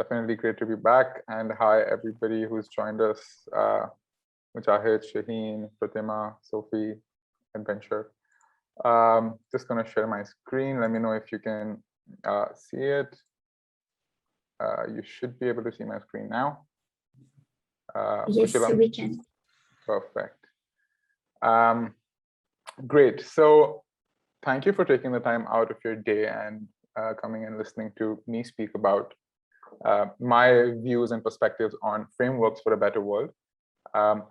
definitely great to be back. And hi, everybody who's joined us, Mujahid, Shaheen, Pratima, Sophie, edVentr. Just going to share my screen. Let me know if you can see it. You should be able to see my screen now. Yes, we can. Perfect. Great. So thank you for taking the time out of your day and coming and listening to me speak about my views and perspectives on frameworks for a better world.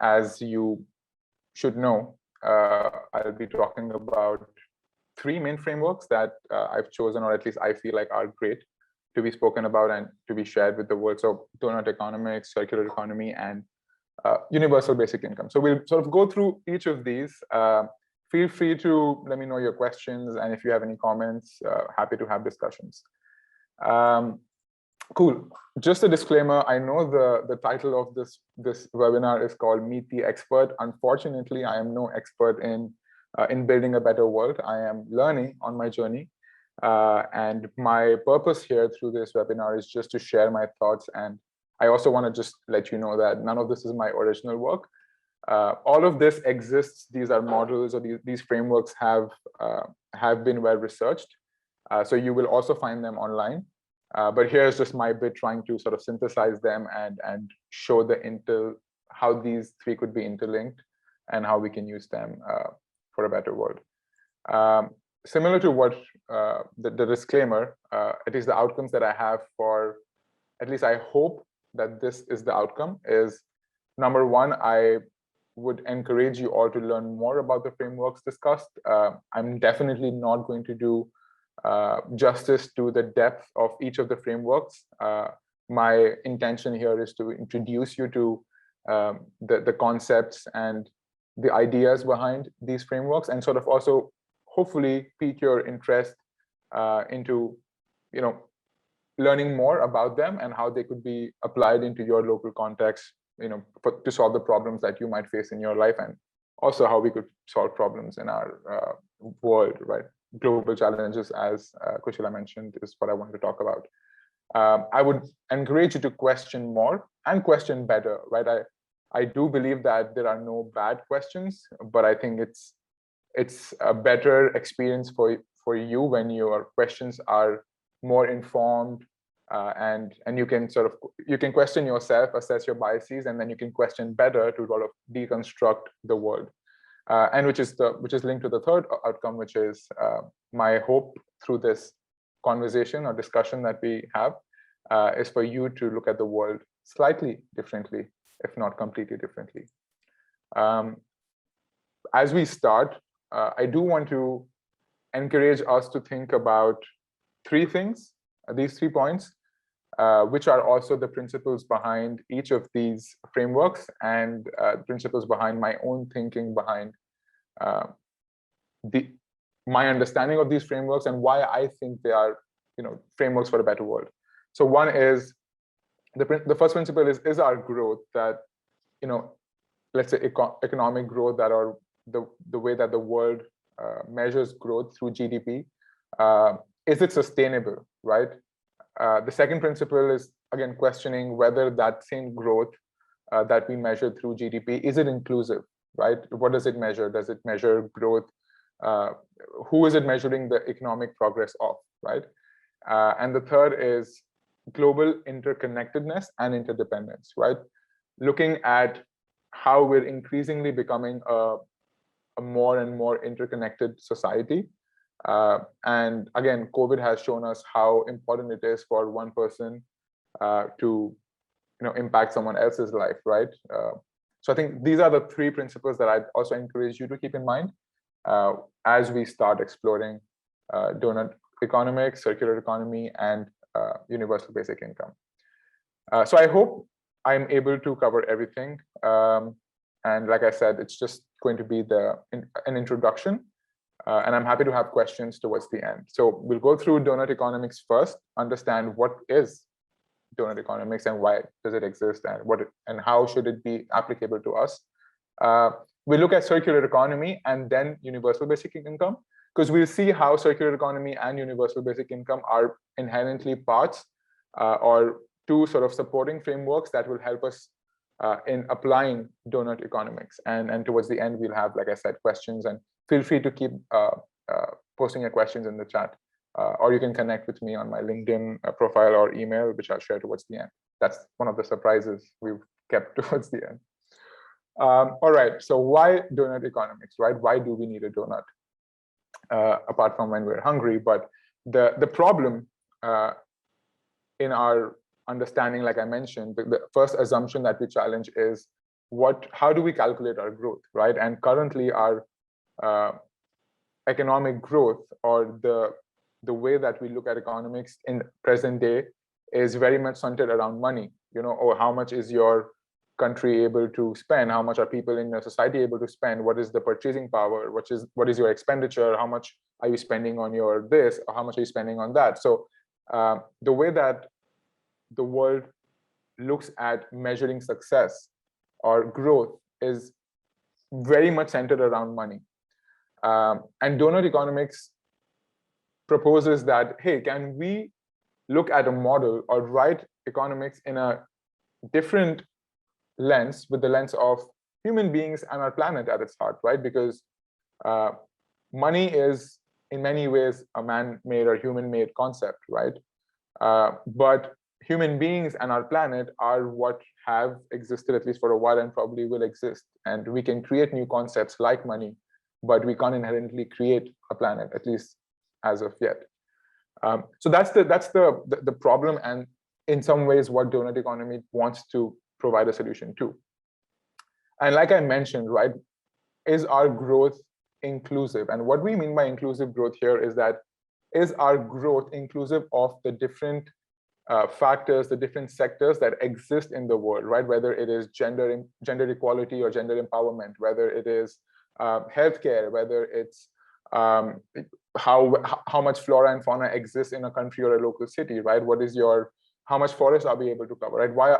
As you should know, I'll be talking about three main frameworks that I've chosen, or at least I feel like are great to be spoken about and to be shared with the world. So doughnut economics, circular economy, and universal basic income. So we'll sort of go through each of these. Feel free to let me know your questions, and if you have any comments, happy to have discussions. Cool. Just a disclaimer, I know the title of this webinar is called Meet the Expert. Unfortunately, I am no expert in building a better world. I am learning on my journey. And my purpose here through this webinar is just to share my thoughts. And I also want to just let you know that none of this is my original work. All of this exists. These are models, or these frameworks have been well researched. So you will also find them online. But here's just my bit trying to sort of synthesize them and show how these three could be interlinked and how we can use them for a better world. Similar to what the disclaimer, at least the outcomes that I have for, at least I hope that this is the outcome, is number one, I would encourage you all to learn more about the frameworks discussed. I'm definitely not going to do justice to the depth of each of the frameworks. My intention here is to introduce you to the concepts and the ideas behind these frameworks, and sort of also hopefully pique your interest into learning more about them and how they could be applied into your local context, to solve the problems that you might face in your life, and also how we could solve problems in our world, right? Global challenges, as Kushila mentioned, is what I wanted to talk about. I would encourage you to question more and question better, right? I do believe that there are no bad questions, but I think it's a better experience for you when your questions are more informed, and you can question yourself, assess your biases, and then you can question better to sort of deconstruct the world. And which is linked to the third outcome, which is my hope through this conversation or discussion that we have, is for you to look at the world slightly differently, if not completely differently. As we start, I do want to encourage us to think about three things, these 3 points, which are also the principles behind each of these frameworks, and principles behind my own thinking behind my understanding of these frameworks and why I think they are frameworks for a better world. So one is the first principle is our growth, that let's say economic growth, that are the way that the world measures growth through GDP. Is it sustainable, right? The second principle is, again, questioning whether that same growth that we measure through GDP, is it inclusive, right? What does it measure? Does it measure growth? Who is it measuring the economic progress of, right? And the third is global interconnectedness and interdependence, right? Looking at how we're increasingly becoming a more and more interconnected society. And again, COVID has shown us how important it is for one person to impact someone else's life, right? So I think these are the three principles that I'd also encourage you to keep in mind as we start exploring doughnut economics, circular economy, and universal basic income. So I hope I'm able to cover everything. And like I said, it's just going to be an introduction. And I'm happy to have questions towards the end. So we'll go through doughnut economics first, understand what is doughnut economics and why does it exist, and how should it be applicable to us. We look at circular economy and then universal basic income, because we'll see how circular economy and universal basic income are inherently parts or two sort of supporting frameworks that will help us in applying donut economics. And towards the end, we'll have, like I said, questions, and feel free to keep posting your questions in the chat, or you can connect with me on my LinkedIn profile or email, which I'll share towards the end. That's one of the surprises we've kept towards the end. All right, so why donut economics, right? Why do we need a donut? Apart from when we're hungry, but the problem in our understanding, like I mentioned, the first assumption that we challenge is how do we calculate our growth, right? And currently our economic growth, or the way that we look at economics in present day, is very much centered around money, or how much is your country able to spend, how much are people in your society able to spend, what is the purchasing power, what is your expenditure, how much are you spending on your this, or how much are you spending on that. So the way that the world looks at measuring success or growth is very much centered around money. And donut economics proposes that, hey, can we look at a model or write economics in a different lens, with the lens of human beings and our planet at its heart, right? Because money is in many ways a man-made or human-made concept, right? But human beings and our planet are what have existed, at least for a while, and probably will exist. And we can create new concepts like money, but we can't inherently create a planet, at least as of yet. So that's the problem, and in some ways what donut economy wants to provide a solution to. And like I mentioned, right, is our growth inclusive? And what we mean by inclusive growth here is that, is our growth inclusive of the different factors, the different sectors that exist in the world, right? Whether it is gender equality or gender empowerment, whether it is healthcare, whether it's how much flora and fauna exists in a country or a local city, right? How much forest are we able to cover, right?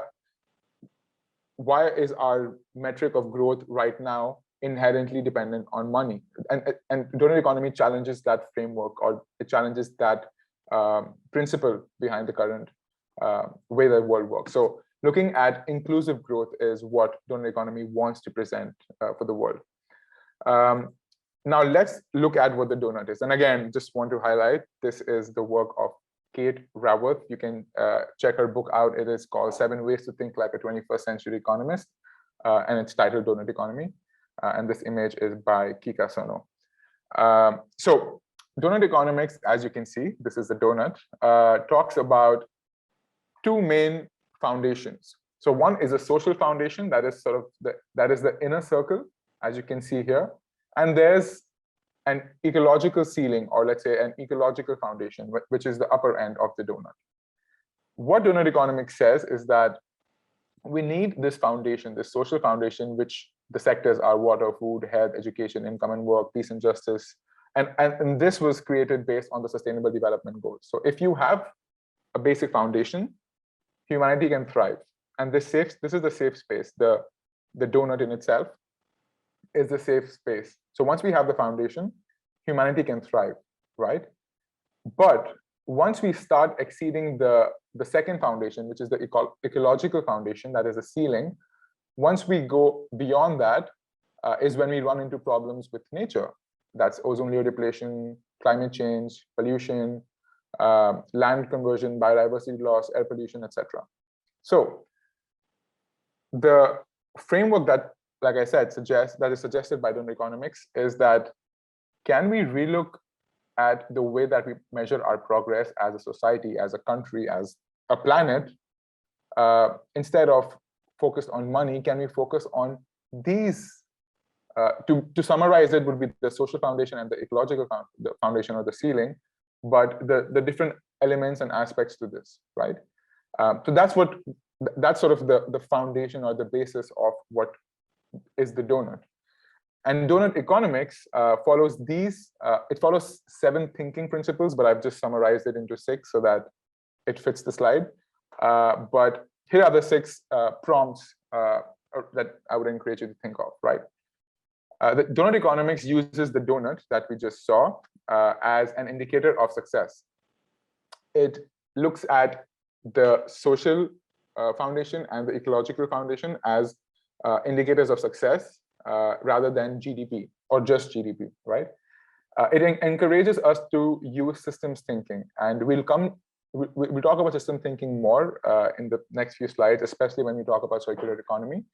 Why is our metric of growth right now inherently dependent on money? And donut economy challenges that framework, or it challenges that principle behind the current way the world works. So looking at inclusive growth is what donut economy wants to present for the world. Now let's look at what the donut is. And again, just want to highlight, this is the work of Kate Raworth. You can check her book out. It is called 7 Ways to Think Like a 21st Century Economist, and it's titled Donut Economy. And this image is by Kika Sono. So donut economics, as you can see, this is the donut, talks about two main foundations. So one is a social foundation, that is sort of the inner circle, as you can see here. And there's an ecological ceiling, or let's say an ecological foundation, which is the upper end of the donut. What donut economics says is that we need this foundation, this social foundation, which the sectors are water, food, health, education, income and work, peace and justice. And this was created based on the Sustainable Development Goals. So if you have a basic foundation, humanity can thrive. And this is the safe space. The donut in itself is the safe space. So once we have the foundation, humanity can thrive, right? But once we start exceeding the second foundation, which is the ecological foundation, that is the ceiling, once we go beyond that, is when we run into problems with nature. That's ozone layer depletion, climate change, pollution, land conversion, biodiversity loss, air pollution, etc. So the framework that, like I said, that is suggested by donut economics is that, can we relook at the way that we measure our progress as a society, as a country, as a planet, instead of focused on money? Can we focus on these? To summarize, it would be the social foundation and the ecological foundation, or the ceiling, but the different elements and aspects to this, right? So that's sort of the foundation or the basis of what is the donut. And donut economics follows it follows 7 thinking principles, but I've just summarized it into 6 so that it fits the slide. But here are the 6 prompts that I would encourage you to think of, right? The donut economics uses the donut that we just saw as an indicator of success. It looks at the social foundation and the ecological foundation as indicators of success rather than GDP or just GDP, right? It encourages us to use systems thinking, and we'll talk about system thinking more in the next few slides, especially when we talk about circular economy.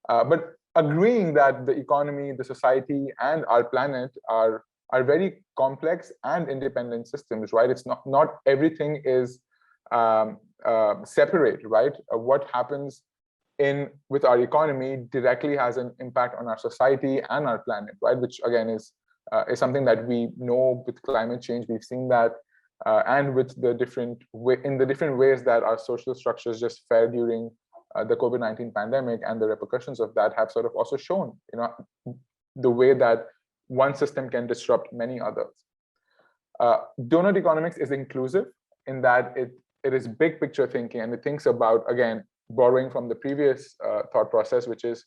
But agreeing that the economy, the society, and our planet are very complex and independent systems, right? It's not everything is separate, right? What happens with our economy directly has an impact on our society and our planet, right? Which again is something that we know with climate change. We've seen that, and with the different ways that our social structures just fare during the COVID-19 pandemic, and the repercussions of that have sort of also shown, the way that one system can disrupt many others. Doughnut economics is inclusive in that it is big picture thinking, and it thinks about, again, borrowing from the previous thought process, which is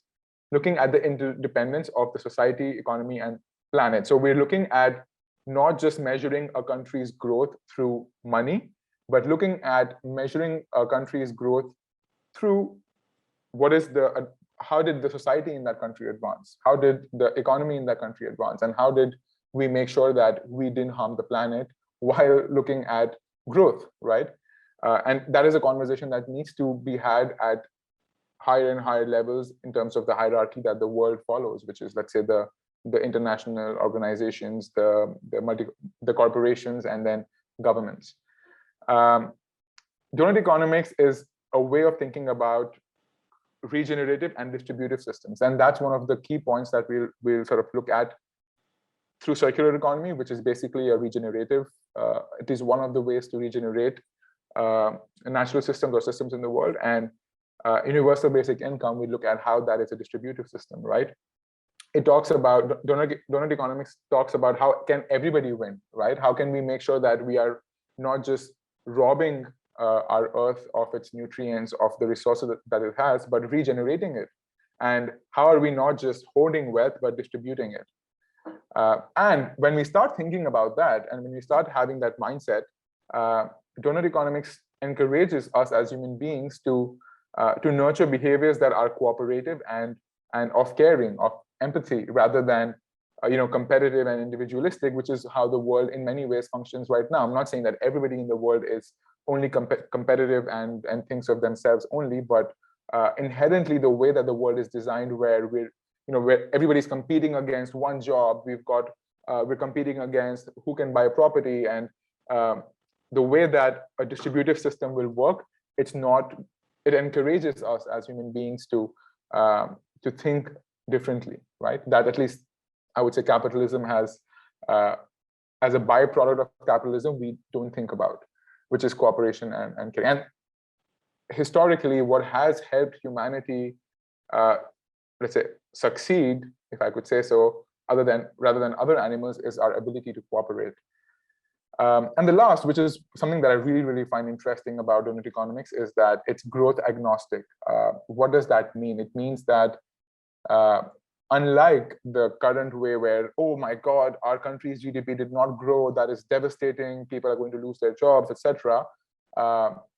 looking at the interdependence of the society, economy, and planet. So we're looking at not just measuring a country's growth through money, but looking at measuring a country's growth through how did the society in that country advance? How did the economy in that country advance? And how did we make sure that we didn't harm the planet while looking at growth, right? And that is a conversation that needs to be had at higher and higher levels in terms of the hierarchy that the world follows, which is, let's say, the international organizations, the corporations, and then governments. Doughnut economics is a way of thinking about regenerative and distributive systems, and that's one of the key points that we'll sort of look at through circular economy, which is basically a regenerative. It is one of the ways to regenerate natural systems or systems in the world. And universal basic income, we look at how that is a distributive system, right? It talks about, Doughnut economics talks about how can everybody win, right? How can we make sure that we are not just robbing our earth of its nutrients, of the resources that it has, but regenerating it? And how are we not just hoarding wealth, but distributing it? And when we start thinking about that, and when we start having that mindset, Doughnut economics encourages us as human beings to nurture behaviors that are cooperative and of caring, of empathy, rather than competitive and individualistic, which is how the world in many ways functions right now. I'm not saying that everybody in the world is only competitive and thinks of themselves only, but inherently the way that the world is designed, where where everybody's competing against one job, we're competing against who can buy a property, and the way that a distributive system will work, it encourages us as human beings to think differently, right? That, at least I would say, capitalism has, as a byproduct of capitalism, we don't think about, which is cooperation and caring. And historically, what has helped humanity, let's say, succeed, if I could say so, rather than other animals, is our ability to cooperate. And the last, which is something that I really, really find interesting about Doughnut economics, is that it's growth agnostic. What does that mean? It means that unlike the current way where, oh my God, our country's GDP did not grow, that is devastating, people are going to lose their jobs, etc.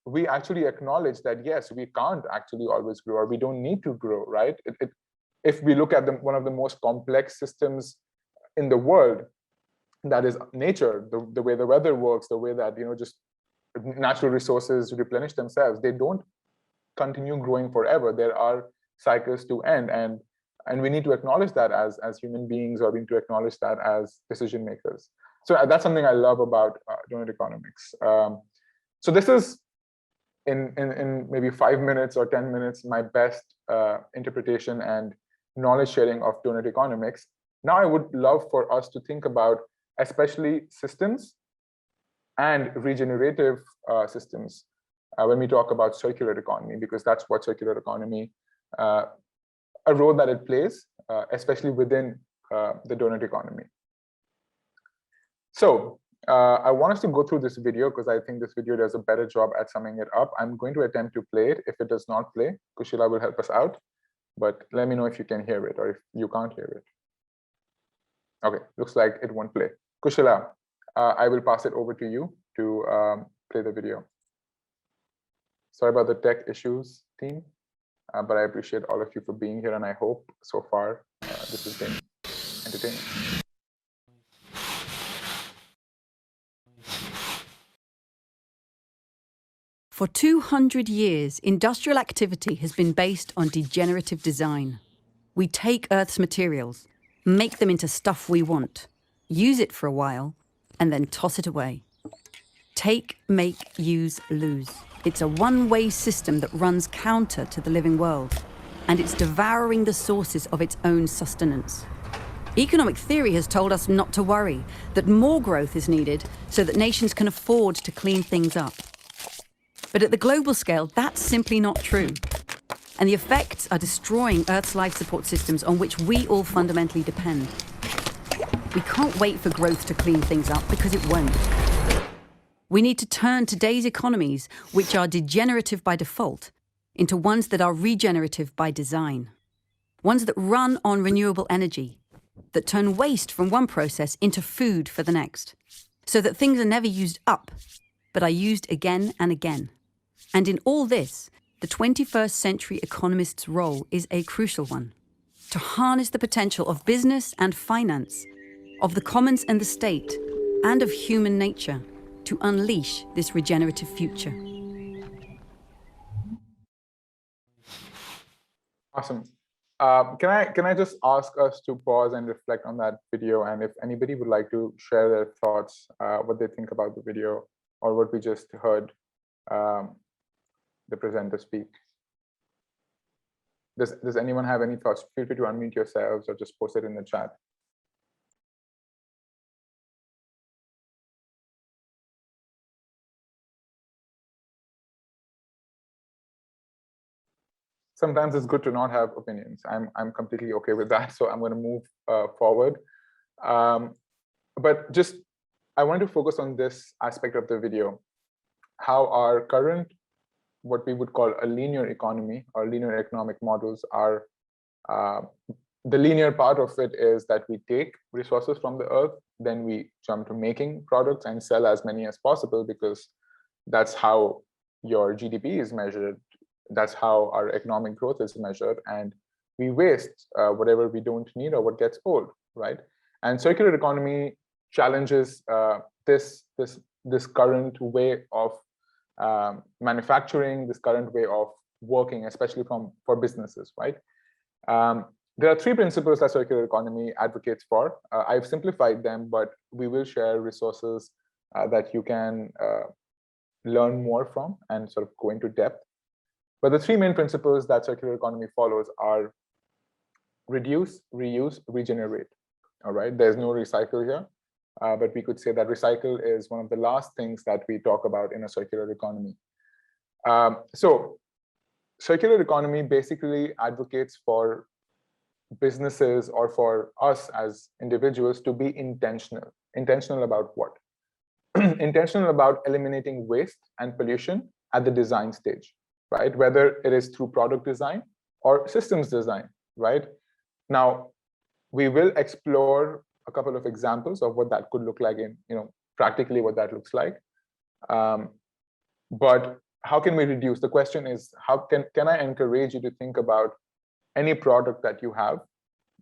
We actually acknowledge that, yes, we can't actually always grow, or we don't need to grow, right? If we look at one of the most complex systems in the world, that is nature, the way the weather works, the way that just natural resources replenish themselves, they don't continue growing forever. There are cycles to end, and we need to acknowledge that as human beings, or we need to acknowledge that as decision makers. So that's something I love about Doughnut economics. So this is, in maybe 5 minutes or 10 minutes, my best interpretation and knowledge sharing of Doughnut economics. Now I would love for us to think about especially systems and regenerative systems when we talk about circular economy, because that's what circular economy, a role that it plays, especially within the Doughnut economy. So I want us to go through this video because I think this video does a better job at summing it up. I'm going to attempt to play it. If it does not play, Kushila will help us out, but let me know if you can hear it or if you can't hear it. Okay, looks like it won't play. Kushila, I will pass it over to you to play the video. Sorry about the tech issues, team, but I appreciate all of you for being here, and I hope so far this has been entertaining. For 200 years, industrial activity has been based on degenerative design. We take Earth's materials, make them into stuff we want, use it for a while, and then toss it away. Take, make, use, lose. It's a one-way system that runs counter to the living world, and it's devouring the sources of its own sustenance. Economic theory has told us not to worry, that more growth is needed so that nations can afford to clean things up. But at the global scale, that's simply not true. And the effects are destroying Earth's life support systems on which we all fundamentally depend. We can't wait for growth to clean things up because it won't. We need to turn today's economies, which are degenerative by default, into ones that are regenerative by design. Ones that run on renewable energy, that turn waste from one process into food for the next, so that things are never used up, but are used again and again. And in all this, the 21st century economist's role is a crucial one: to harness the potential of business and finance, of the commons and the state, and of human nature, to unleash this regenerative future. Awesome. Can I just ask us to pause and reflect on that video, and if anybody would like to share their thoughts, what they think about the video or what we just heard the presenter speak. Does anyone have any thoughts? Feel free to unmute yourselves or just post it in the chat. Sometimes it's good to not have opinions. I'm completely okay with that, so I'm going to move forward. But just I want to focus on this aspect of the video: how our current, what we would call a linear economy or linear economic models are. The linear part of it is that we take resources from the earth, then we jump to making products and sell as many as possible, because that's how your GDP is measured. That's how our economic growth is measured, and we waste whatever we don't need or what gets old, right? And circular economy challenges this current way of manufacturing, this current way of working, especially for businesses, right? There are three principles that circular economy advocates for. I've simplified them, but we will share resources that you can learn more from and sort of go into depth. But the three main principles that circular economy follows are reduce, reuse, regenerate. All right, there's no recycle here, but we could say that recycle is one of the last things that we talk about in a circular economy. So circular economy basically advocates for businesses or for us as individuals to be intentional. Intentional about what? Intentional about eliminating waste and pollution at the design stage, right? Whether it is through product design or systems design, right? Now, we will explore a couple of examples of what that could look like in, practically what that looks like. But how can we reduce? The question is, how can I encourage you to think about any product that you have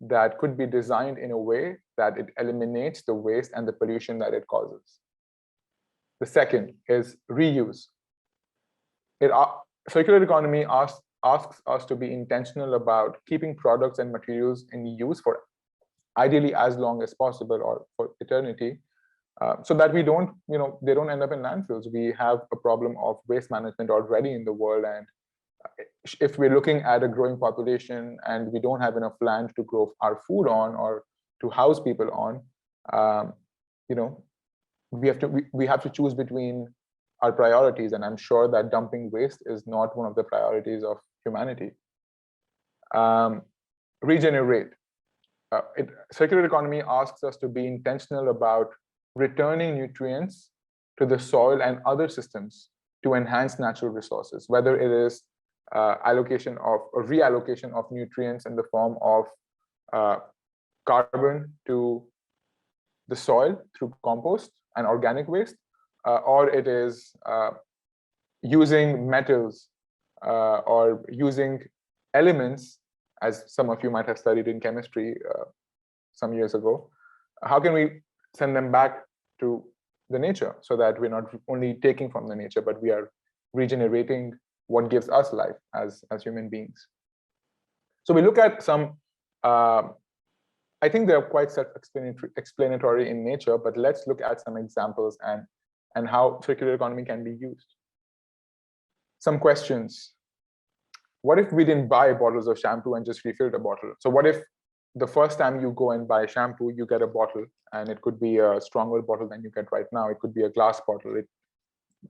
that could be designed in a way that it eliminates the waste and the pollution that it causes. The second is reuse. Circular economy asks us to be intentional about keeping products and materials in use for ideally as long as possible or for eternity, so that we don't, they don't end up in landfills. We have a problem of waste management already in the world, and if we're looking at a growing population and we don't have enough land to grow our food on or to house people on, we have to choose between our priorities, and I'm sure that dumping waste is not one of the priorities of humanity. Regenerate. Circular economy asks us to be intentional about returning nutrients to the soil and other systems to enhance natural resources, whether it is allocation of or reallocation of nutrients in the form of carbon to the soil through compost and organic waste, or it is using metals or using elements, as some of you might have studied in chemistry some years ago, how can we send them back to the nature so that we're not only taking from the nature, but we are regenerating what gives us life as human beings? So we look at some, I think they're quite self-explanatory in nature, but let's look at some examples and how circular economy can be used. Some questions. What if we didn't buy bottles of shampoo and just refilled a bottle? So what if the first time you go and buy shampoo, you get a bottle, and it could be a stronger bottle than you get right now. It could be a glass bottle.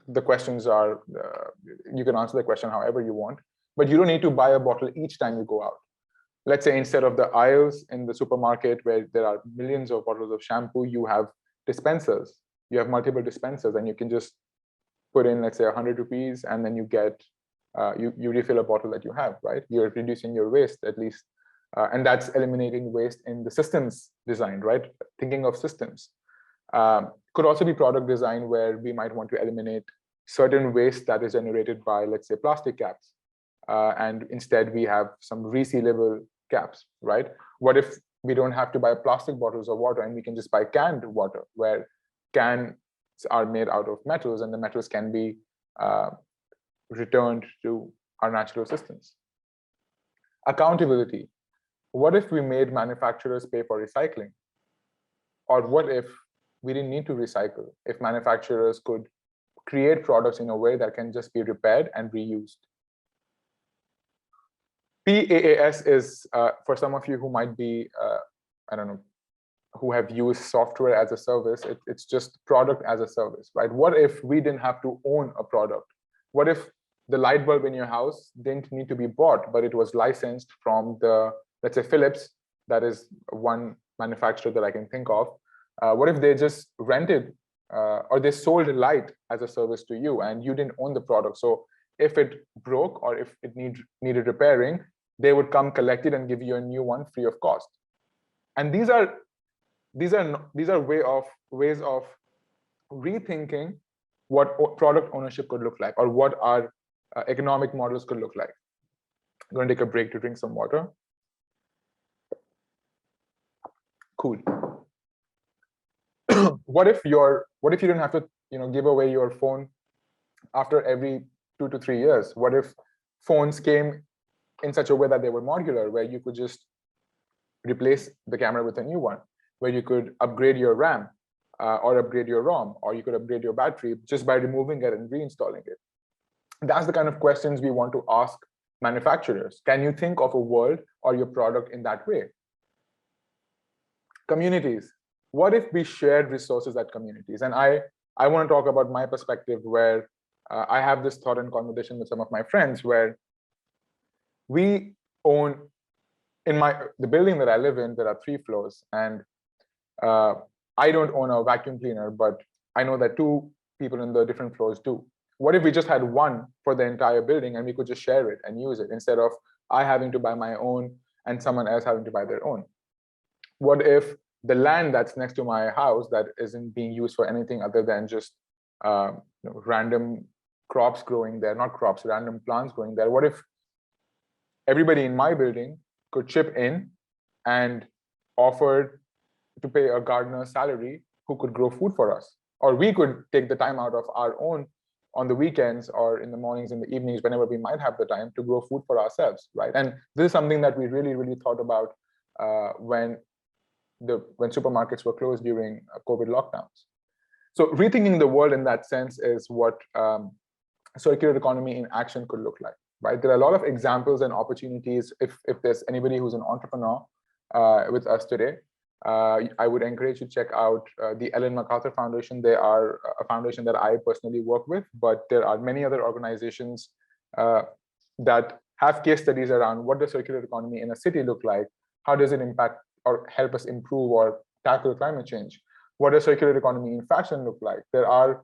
The questions are, you can answer the question however you want, but you don't need to buy a bottle each time you go out. Let's say instead of the aisles in the supermarket where there are millions of bottles of shampoo, you have dispensers. You have multiple dispensers, and you can just put in, let's say, 100 rupees, and then you get, you refill a bottle that you have, right? You're reducing your waste at least. And that's eliminating waste in the systems design, right? Thinking of systems. Could also be product design where we might want to eliminate certain waste that is generated by, let's say, plastic caps. And instead we have some resealable caps, right? What if we don't have to buy plastic bottles of water and we can just buy canned water, where cans are made out of metals and the metals can be returned to our natural systems? Accountability. What if we made manufacturers pay for recycling? Or what if we didn't need to recycle? If manufacturers could create products in a way that can just be repaired and reused? PaaS is, for some of you who might be, I don't know, who have used software as a service, it's just product as a service, right? What if we didn't have to own a product? What if the light bulb in your house didn't need to be bought, but it was licensed from the, let's say, Philips, that is one manufacturer that I can think of. What if they just rented or they sold light as a service to you and you didn't own the product? So if it broke or if it needed repairing, they would come collect it and give you a new one free of cost. And these are ways of rethinking what product ownership could look like, or what our economic models could look like. I'm going to take a break to drink some water. Cool. What if you didn't have to, give away your phone after every 2 to 3 years? What if phones came in such a way that they were modular, where you could just replace the camera with a new one, where you could upgrade your RAM or upgrade your ROM, or you could upgrade your battery just by removing it and reinstalling it? That's the kind of questions we want to ask manufacturers. Can you think of a world or your product in that way? Communities. What if we shared resources at communities? And I want to talk about my perspective, where I have this thought and conversation with some of my friends, where we own, in the building that I live in, there are 3 floors, and I don't own a vacuum cleaner, but I know that 2 people in the different floors do. What if we just had one for the entire building and we could just share it and use it, instead of I having to buy my own and someone else having to buy their own? What if the land that's next to my house that isn't being used for anything other than just random crops growing there, not crops, random plants growing there, what if everybody in my building could chip in and offered to pay a gardener's salary who could grow food for us? Or we could take the time out of our own on the weekends or in the mornings, in the evenings, whenever we might have the time, to grow food for ourselves, right? And this is something that we really, really thought about when supermarkets were closed during COVID lockdowns. So rethinking the world in that sense is what circular economy in action could look like, right? There are a lot of examples and opportunities. If there's anybody who's an entrepreneur with us today, I would encourage you to check out the Ellen MacArthur Foundation. They are a foundation that I personally work with, but there are many other organizations that have case studies around what does circular economy in a city look like? How does it impact or help us improve or tackle climate change? What does circular economy in fashion look like? There are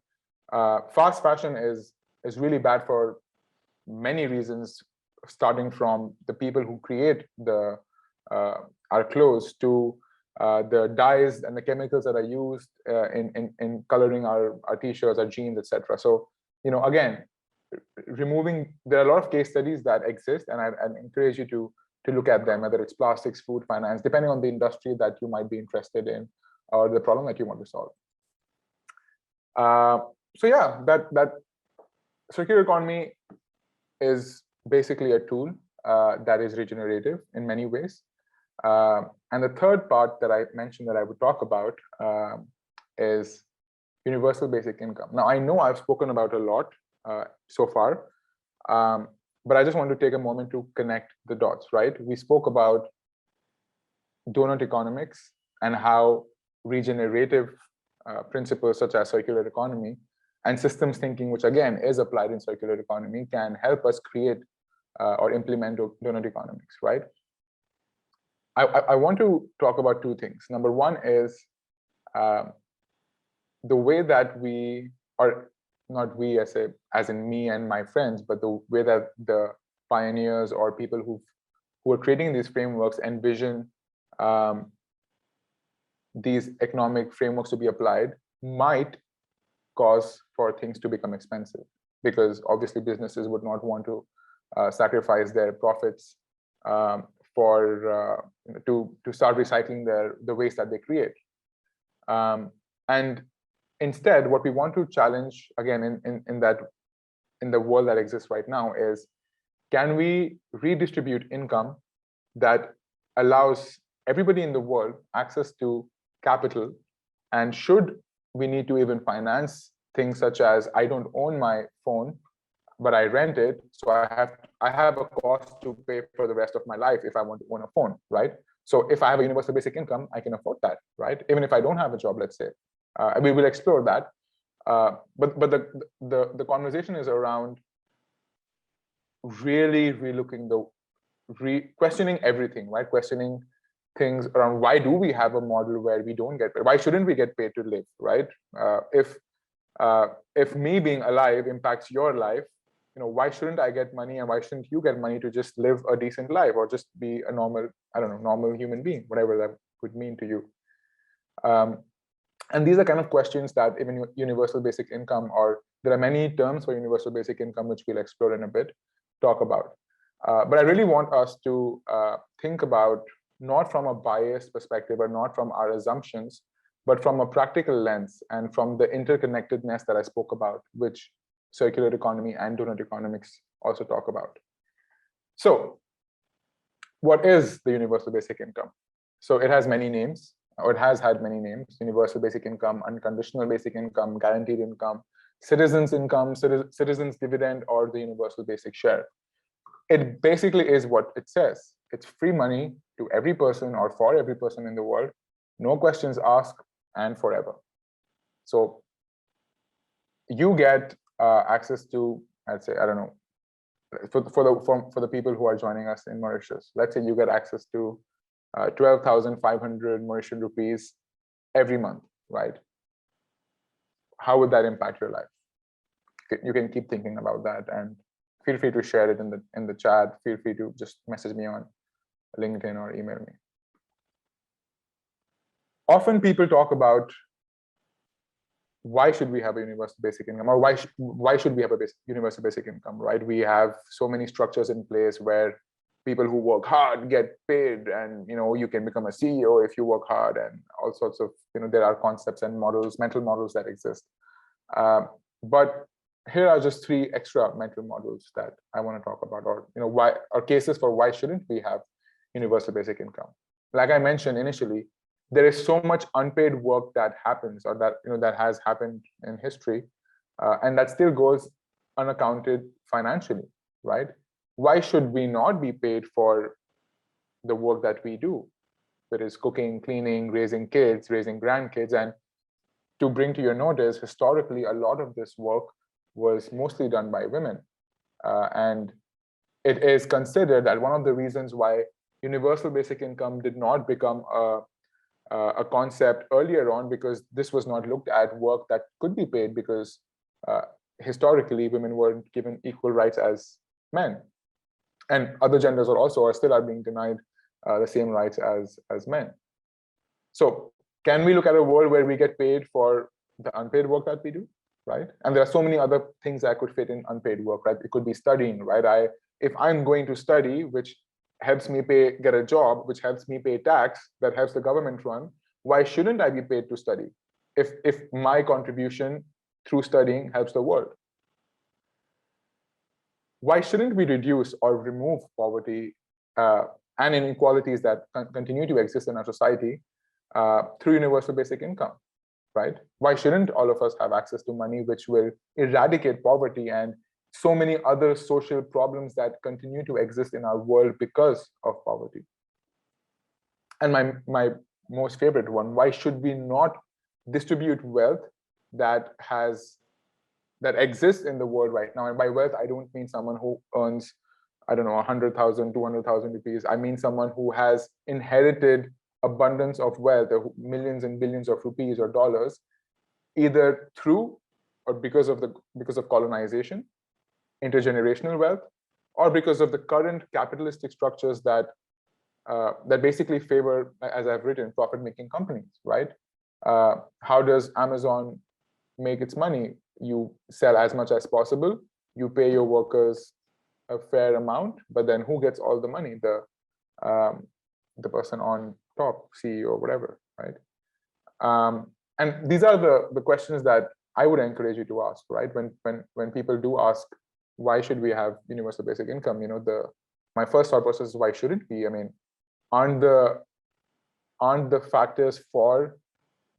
fast fashion is really bad for many reasons, starting from the people who create our clothes to the dyes and the chemicals that are used in coloring our t-shirts, our jeans, etc. So again, there are a lot of case studies that exist, and I'd encourage you to look at them, whether it's plastics, food, finance, depending on the industry that you might be interested in or the problem that you want to solve. So yeah, that circular economy is basically a tool that is regenerative in many ways. And the third part that I mentioned that I would talk about is universal basic income. Now, I know I've spoken about a lot so far, but I just want to take a moment to connect the dots, right? We spoke about doughnut economics and how regenerative principles such as circular economy and systems thinking, which again is applied in circular economy, can help us create or implement doughnut economics, right? I want to talk about two things. Number one is the way that we, or not we as in me and my friends, but the way that the pioneers or people who are creating these frameworks envision these economic frameworks to be applied might cause for things to become expensive, because obviously businesses would not want to sacrifice their profits to start recycling the waste that they create. And instead, what we want to challenge again in the world that exists right now is, can we redistribute income that allows everybody in the world access to capital? And should we need to even finance things such as, I don't own my phone, but I rent it, so I have a cost to pay for the rest of my life if I want to own a phone, right? So if I have a universal basic income, I can afford that, right? Even if I don't have a job, let's say. We will explore that. But the conversation is around really relooking questioning everything, right? Questioning things around, why do we have a model where we don't get paid? Why shouldn't we get paid to live, right? If me being alive impacts your life, why shouldn't I get money, and why shouldn't you get money to just live a decent life or just be a normal, normal human being, whatever that would mean to you. And these are kind of questions that even universal basic income, or there are many terms for universal basic income, which we'll explore in a bit, talk about. But I really want us to think about, not from a biased perspective or not from our assumptions, but from a practical lens and from the interconnectedness that I spoke about, which circular economy and doughnut economics also talk about. So what is the universal basic income? So it has many names, or it has had many names: universal basic income, unconditional basic income, guaranteed income, citizens income, citizens dividend, or the universal basic share. It basically is what it says. It's free money to every person or for every person in the world, no questions asked, and forever. So you get access to, I'd say, I don't know, for the people who are joining us in Mauritius, let's say you get access to 12,500 Mauritian rupees every month, right? How would that impact your life? You can keep thinking about that, and feel free to share it in the chat. Feel free to just message me on LinkedIn or email me. Often people talk about, why should we have a universal basic income, or why should we have a universal basic income, right? We have so many structures in place where people who work hard get paid, and you can become a CEO if you work hard, and all sorts of there are concepts and models, mental models that exist. But here are just 3 extra mental models that I want to talk about, or why, or cases for why shouldn't we have universal basic income. Like I mentioned initially, there is so much unpaid work that happens, or that that has happened in history, and that still goes unaccounted financially, right? Why should we not be paid for the work that we do? That is cooking, cleaning, raising kids, raising grandkids. And to bring to your notice, historically, a lot of this work was mostly done by women. And it is considered that one of the reasons why universal basic income did not become a concept earlier on, because this was not looked at work that could be paid, because historically women weren't given equal rights as men, and other genders are still being denied the same rights as men. So can we look at a world where we get paid for the unpaid work that we do? right? And there are so many other things that could fit in unpaid work, right? It could be studying, right? If I'm going to study, which helps me get a job, which helps me pay tax, that helps the government run, why shouldn't I be paid to study if my contribution through studying helps the world? Why shouldn't we reduce or remove poverty and inequalities that continue to exist in our society through universal basic income, right? Why shouldn't all of us have access to money which will eradicate poverty and so many other social problems that continue to exist in our world because of poverty? And my most favorite one, why should we not distribute wealth that exists in the world right now? And by wealth, I don't mean someone who earns, I don't know, 100,000, 200,000 rupees. I mean someone who has inherited abundance of wealth, millions and billions of rupees or dollars, either through or because of colonization, intergenerational wealth, or because of the current capitalistic structures that basically favor, as I've written, profit-making companies, right? How does Amazon make its money? You sell as much as possible, you pay your workers a fair amount, but then who gets all the money? The person on top, CEO, whatever, right? And these are the questions that I would encourage you to ask, right? When people do ask, why should we have universal basic income? My first thought process is, why shouldn't we? I mean, aren't the factors for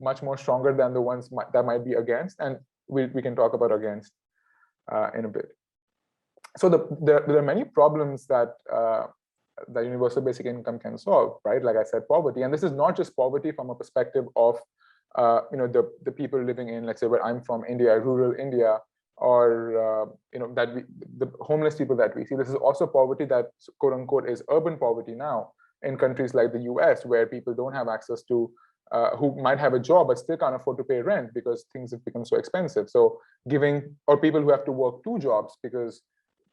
much more stronger than the ones that might be against? And we can talk about against in a bit. So there are many problems that universal basic income can solve, right? Like I said, poverty, and this is not just poverty from a perspective of the people living in, let's say, where I'm from, India, rural India, or the homeless people that we see. This is also poverty that, quote unquote, is urban poverty now in countries like the US, where people don't have access to, who might have a job but still can't afford to pay rent because things have become so expensive. So or people who have to work 2 jobs because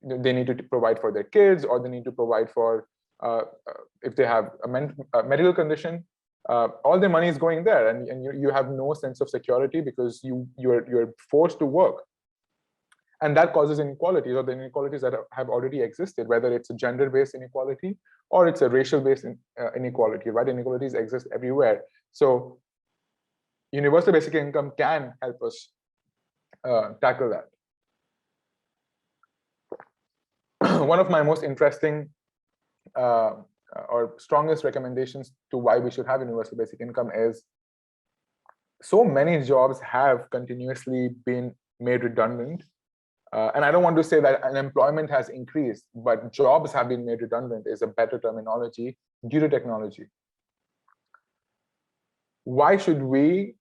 they need to provide for their kids, or they need to provide for, if they have a medical condition, all their money is going there, and you have no sense of security because you're forced to work. And that causes inequalities, or the inequalities that have already existed, whether it's a gender-based inequality or it's a racial-based inequality, right? Inequalities exist everywhere. So universal basic income can help us tackle that. One of my most interesting or strongest recommendations to why we should have universal basic income is, so many jobs have continuously been made redundant. And I don't want to say that unemployment has increased, but jobs have been made redundant is a better terminology due to technology. Why should we,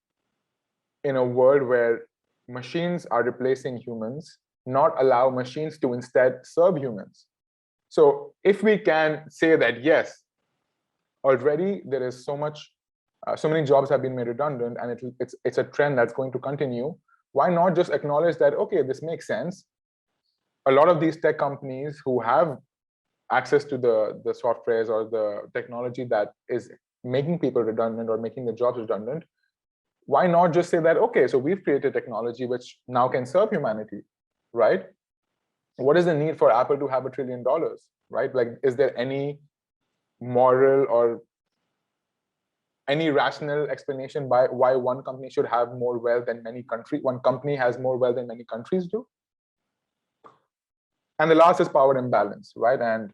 in a world where machines are replacing humans, not allow machines to instead serve humans? So if we can say that, yes, already there is so many jobs have been made redundant, and it's a trend that's going to continue, why not just acknowledge that, okay, this makes sense. A lot of these tech companies who have access to the softwares or the technology that is making people redundant or making the jobs redundant, why not just say that, okay, so we've created technology which now can serve humanity, right? What is the need for Apple to have $1 trillion, right? Like, is there any moral or any rational explanation why one company should have more wealth than many countries? One company has more wealth than many countries do. And the last is power imbalance, right? And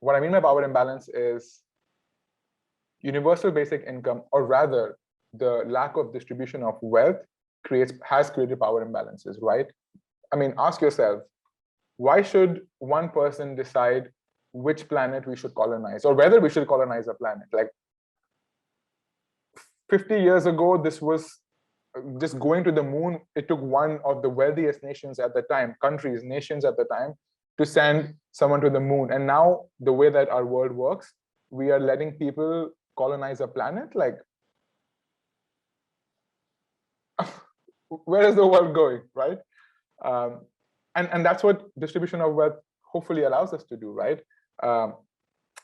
what I mean by power imbalance is universal basic income, or rather the lack of distribution of wealth, has created power imbalances, right? I mean, ask yourself, why should one person decide which planet we should colonize, or whether we should colonize a planet? Like, 50 years ago, this was just going to the moon. It took one of the wealthiest nations at the time, nations at the time, to send someone to the moon. And now the way that our world works, we are letting people colonize a planet. Like, where is the world going, right? And that's what distribution of wealth hopefully allows us to do, right?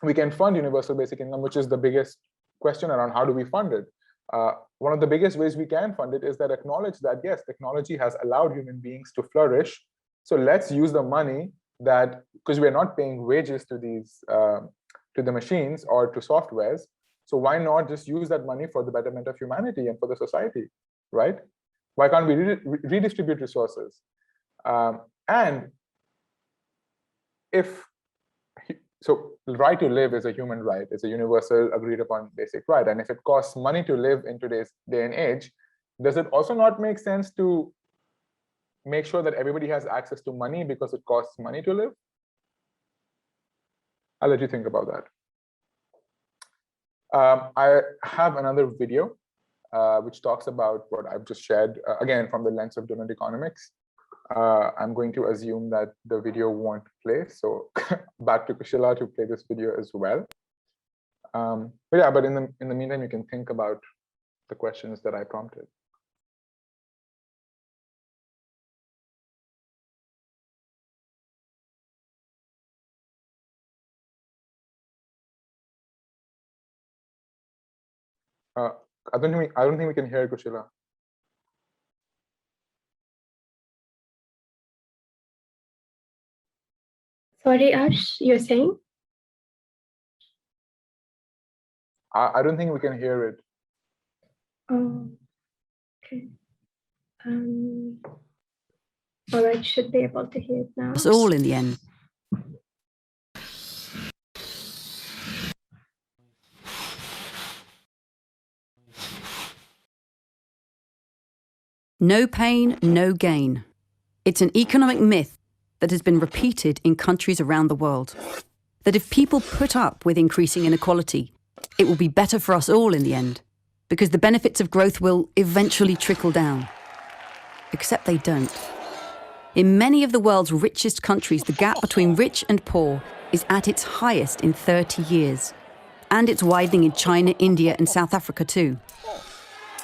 We can fund universal basic income, which is the biggest question around how do we fund it. one of the biggest ways we can fund it is that acknowledge that, yes, technology has allowed human beings to flourish. So let's use the money that, because we're not paying wages to these, to the machines or to softwares. So why not just use that money for the betterment of humanity and for the society, right? Why can't we redistribute resources? And if, so right to live is a human right, it's a universal agreed upon basic right. And if it costs money to live in today's day and age, does it also not make sense to make sure that everybody has access to money because it costs money to live? I'll let you think about that. I have another video which talks about what I've just shared, again, from the lens of doughnut economics. I'm going to assume that the video won't play. So back to Kushila to play this video as well. But yeah, but in the meantime, you can think about the questions that I prompted. I don't think we can hear Kushila. Sorry, Arsh, you're saying? I don't think we can hear it. Oh, okay. All right, should be able to hear it now. Us all in the end. No pain, no gain. It's an economic myth that has been repeated in countries around the world. That if people put up with increasing inequality, it will be better for us all in the end, because the benefits of growth will eventually trickle down. Except they don't. In many of the world's richest countries, the gap between rich and poor is at its highest in 30 years. And it's widening in China, India, and South Africa too.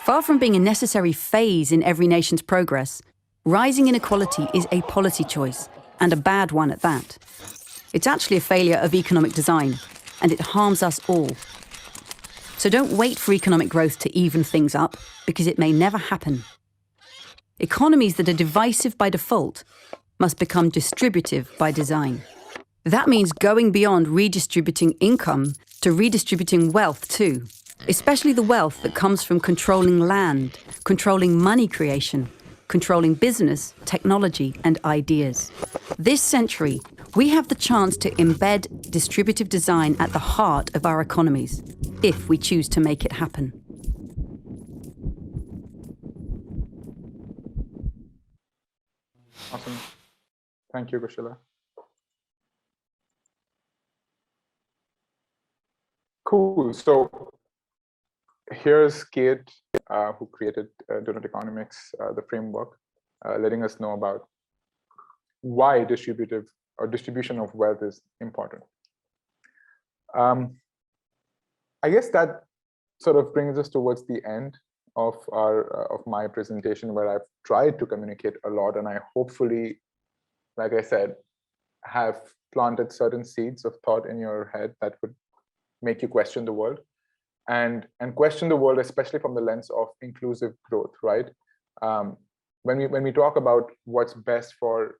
Far from being a necessary phase in every nation's progress, rising inequality is a policy choice, and a bad one at that. It's actually a failure of economic design, and it harms us all. So don't wait for economic growth to even things up, because it may never happen. Economies that are divisive by default must become distributive by design. That means going beyond redistributing income to redistributing wealth too, especially the wealth that comes from controlling land, controlling money creation, controlling business, technology, and ideas. This century, we have the chance to embed distributive design at the heart of our economies, if we choose to make it happen. Awesome. Thank you, Kushila. Cool. So here's Kate, who created Doughnut Economics, the framework, letting us know about why distribution of wealth is important. I guess that sort of brings us towards the end of my presentation, where I've tried to communicate a lot, and I hopefully, like I said, have planted certain seeds of thought in your head that would make you question the world, and question the world, especially from the lens of inclusive growth, right? When we talk about what's best for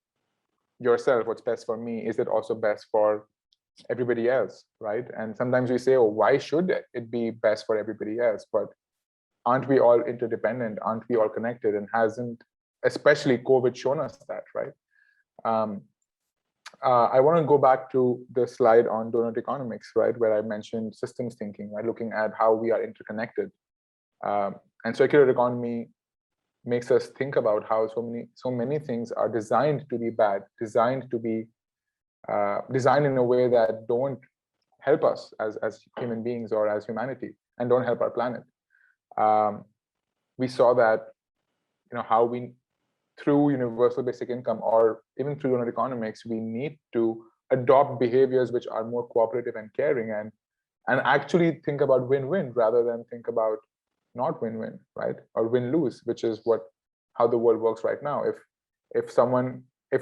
yourself, what's best for me, is it also best for everybody else, right? And sometimes we say, oh, why should it be best for everybody else? But aren't we all interdependent? Aren't we all connected? And hasn't, especially COVID, shown us that, right? I want to go back to the slide on doughnut economics, right, where I mentioned systems thinking, right, looking at how we are interconnected. And circular economy makes us think about how so many things are designed to be bad, designed to be designed in a way that don't help us as human beings or as humanity, and don't help our planet. We saw that, how we, through universal basic income, or even through doughnut economics, we need to adopt behaviors which are more cooperative and caring, and actually think about win-win rather than think about not win-win, right? Or win-lose, which is how the world works right now. If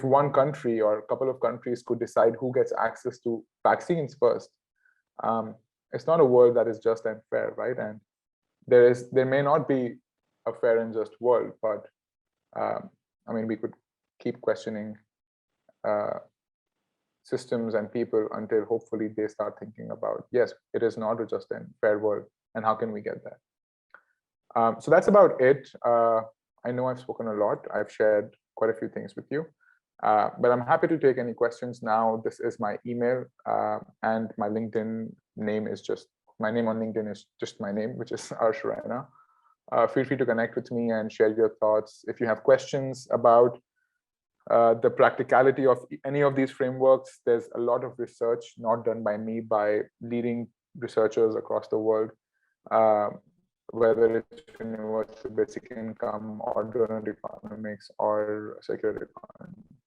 one country or a couple of countries could decide who gets access to vaccines first, it's not a world that is just and fair, right? And there may not be a fair and just world, but I mean, we could keep questioning systems and people until hopefully they start thinking about, yes, it is not a just and fair world, and how can we get that? So that's about it. I know I've spoken a lot. I've shared quite a few things with you, but I'm happy to take any questions now. This is my email, and my LinkedIn name is just, my name on LinkedIn is just my name, which is Arsh Raina. Feel free to connect with me and share your thoughts. If you have questions about the practicality of any of these frameworks, there's a lot of research not done by me, by leading researchers across the world, whether it's universal basic income or doughnut economics or circular economy.